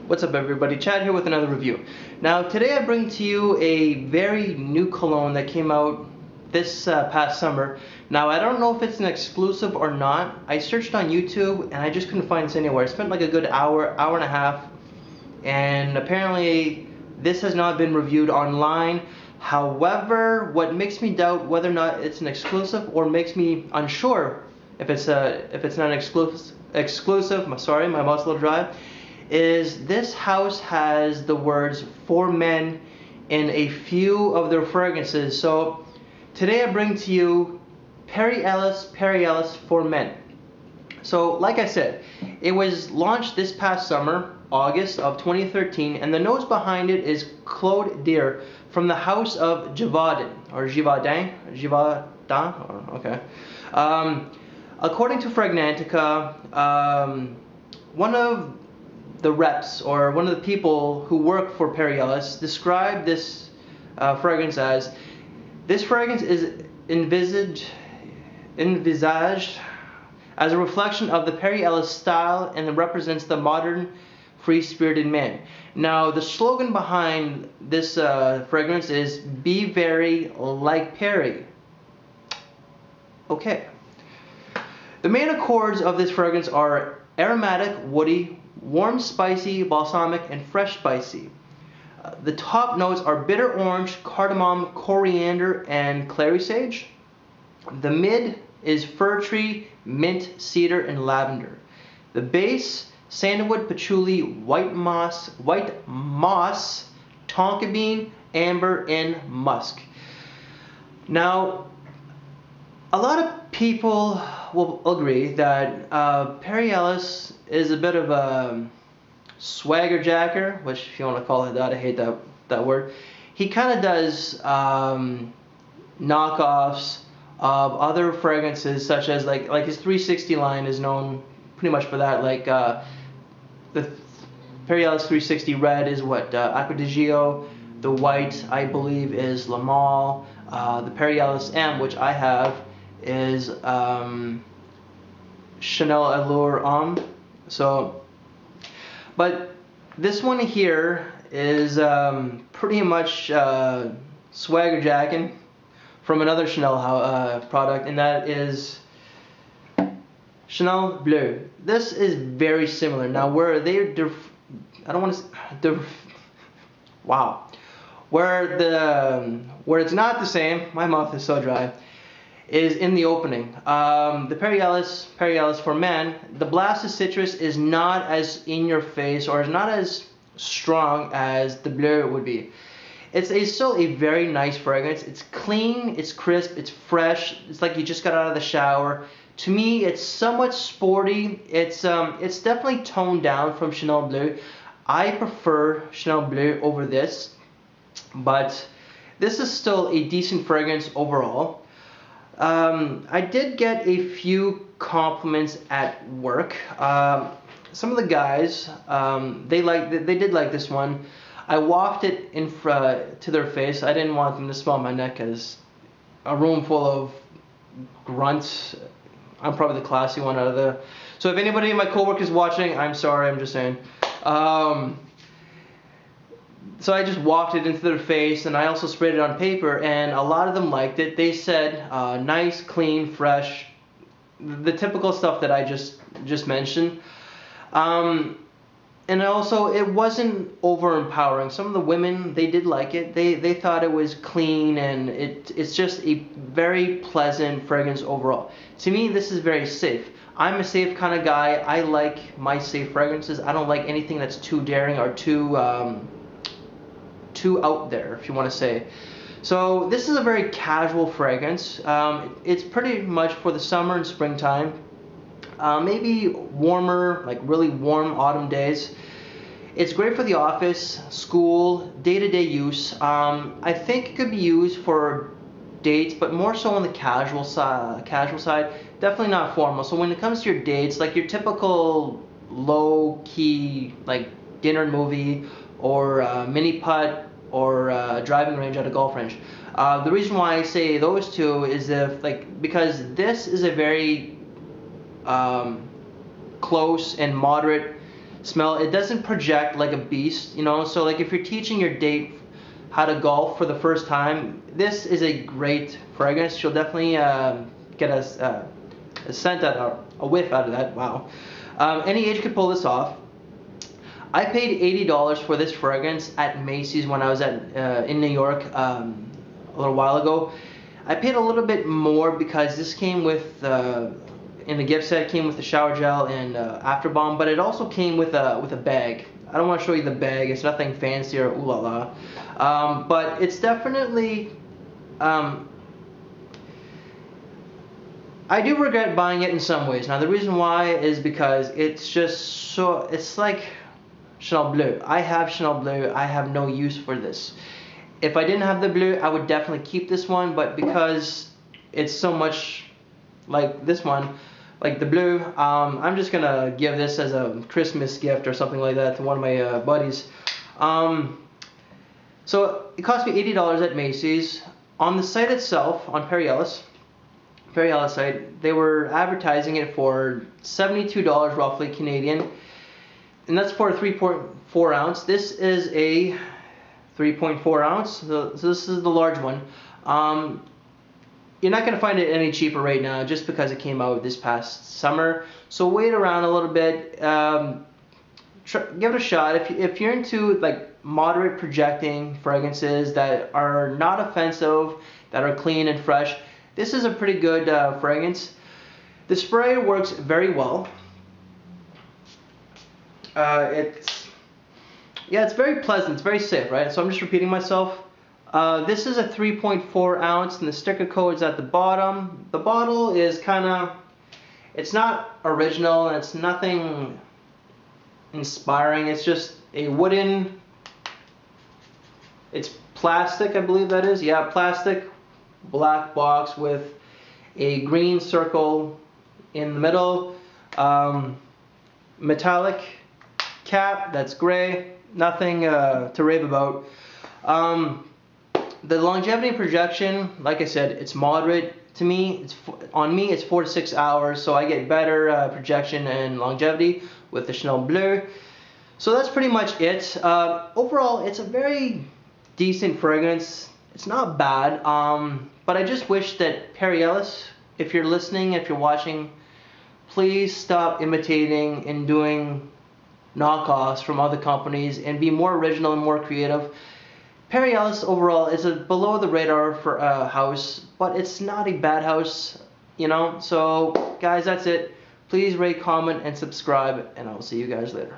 What's up everybody, Chad here with another review. Now today I bring to you a very new cologne that came out this past summer. Now I don't know if it's an exclusive or not. I searched on YouTube and I just couldn't find this anywhere. I spent like a good hour and a half, and apparently this has not been reviewed online. However, what makes me doubt whether or not it's an exclusive, or makes me unsure if it's not an exclusive, sorry, my mouth's a little dry, is this house has the words "for men" in a few of their fragrances. So today I bring to you Perry Ellis for Men. So like I said, it was launched this past summer, August of 2013, and the nose behind it is Claude Deer from the house of Givaudan, or Givaudan, okay. According to Fragrantica, one of the reps, or one of the people who work for Perry Ellis, described this fragrance as, this fragrance is envisaged as a reflection of the Perry Ellis style and represents the modern free-spirited man. Now the slogan behind this fragrance is "Be very like Perry." Okay. The main accords of this fragrance are aromatic, woody, warm, spicy, balsamic, and fresh spicy. The top notes are bitter orange, cardamom, coriander, and clary sage. The mid is fir tree, mint, cedar, and lavender. The base, sandalwood, patchouli, white moss, tonka bean, amber, and musk. Now, a lot of people will agree that Perry Ellis is a bit of a swagger jacker, which, if you want to call it that, I hate that word. He kind of does knockoffs of other fragrances, such as like his 360 line is known pretty much for that. Like the Perry Ellis 360 red is what, Acqua di Gio. The white, I believe, is La Male. The Perry Ellis M, which I have, is Chanel Allure Homme. So, but this one here is pretty much swagger jacking from another Chanel product, and that is Chanel Bleu. This is very similar. Now, where they're I don't want to wow, where it's not the same, my mouth is so dry, is in the opening. The Perry Ellis for Men, the blast of citrus is not as in your face, or is not as strong as the Bleu would be. It's still a very nice fragrance. It's clean, it's crisp, it's fresh. It's like you just got out of the shower. To me, it's somewhat sporty. It's definitely toned down from Chanel Bleu. I prefer Chanel Bleu over this, but this is still a decent fragrance overall. I did get a few compliments at work. Some of the guys, they did like this one. I wafted it to their face. I didn't want them to smell my neck, as a room full of grunts, I'm probably the classy one out of the. So if anybody in my coworkers watching, I'm sorry. I'm just saying. So I just wafted it into their face, and I also sprayed it on paper, and a lot of them liked it. They said nice, clean, fresh, the typical stuff that I just mentioned. And also, it wasn't over-empowering. Some of the women, they did like it. They thought it was clean, and it's just a very pleasant fragrance overall. To me, this is very safe. I'm a safe kind of guy. I like my safe fragrances. I don't like anything that's too daring or too out there, if you want to say. So this is a very casual fragrance. It's pretty much for the summer and springtime. Maybe warmer, like really warm autumn days. It's great for the office, school, day-to-day use. I think it could be used for dates, but more so on the casual side. Definitely not formal. So when it comes to your dates, like your typical low-key, like dinner and movie, or mini putt, or driving range at a golf range. The reason why I say those two is because this is a very close and moderate smell. It doesn't project like a beast, you know. So like if you're teaching your date how to golf for the first time, this is a great fragrance. She'll definitely get a scent out, a whiff out of that. Wow. Any age could pull this off. I paid $80 for this fragrance at Macy's when I was in New York a little while ago. I paid a little bit more because this came with in the gift set, came with the shower gel and after balm, but it also came with a bag. I don't want to show you the bag. It's nothing fancy or ooh la la, but it's definitely. I do regret buying it in some ways. Now the reason why is because it's just so. It's like Chanel Bleu. I have Chanel Bleu. I have no use for this. If I didn't have the blue, I would definitely keep this one, but because it's so much like this one, like the blue, I'm just gonna give this as a Christmas gift or something like that to one of my buddies. So it cost me $80 at Macy's. On the site itself, on Perry Ellis site, they were advertising it for $72 roughly Canadian, and that's for a 3.4 ounce. This is a 3.4 ounce, so this is the large one. You're not going to find it any cheaper right now just because it came out this past summer. So wait around a little bit. Give it a shot. If you're into like moderate projecting fragrances that are not offensive, that are clean and fresh, this is a pretty good fragrance. The spray works very well. It's very pleasant. It's very safe, right? So I'm just repeating myself. This is a 3.4 ounce, and the sticker code is at the bottom. The bottle is kind of, it's not original, and it's nothing inspiring. It's just a wooden, it's plastic, I believe that is. Yeah, plastic black box with a green circle in the middle. Metallic cap that's gray. Nothing to rave about. The longevity and projection, like I said, it's moderate to me. On me, it's 4 to 6 hours, so I get better projection and longevity with the Chanel Bleu. So that's pretty much it. Overall, it's a very decent fragrance. It's not bad, but I just wish that Perry Ellis, if you're listening, if you're watching, please stop imitating and doing knockoffs from other companies and be more original and more creative. Perry Ellis overall is a below the radar for a house, but it's not a bad house, you know. So guys, that's it. Please rate, comment, and subscribe, and I will see you guys later.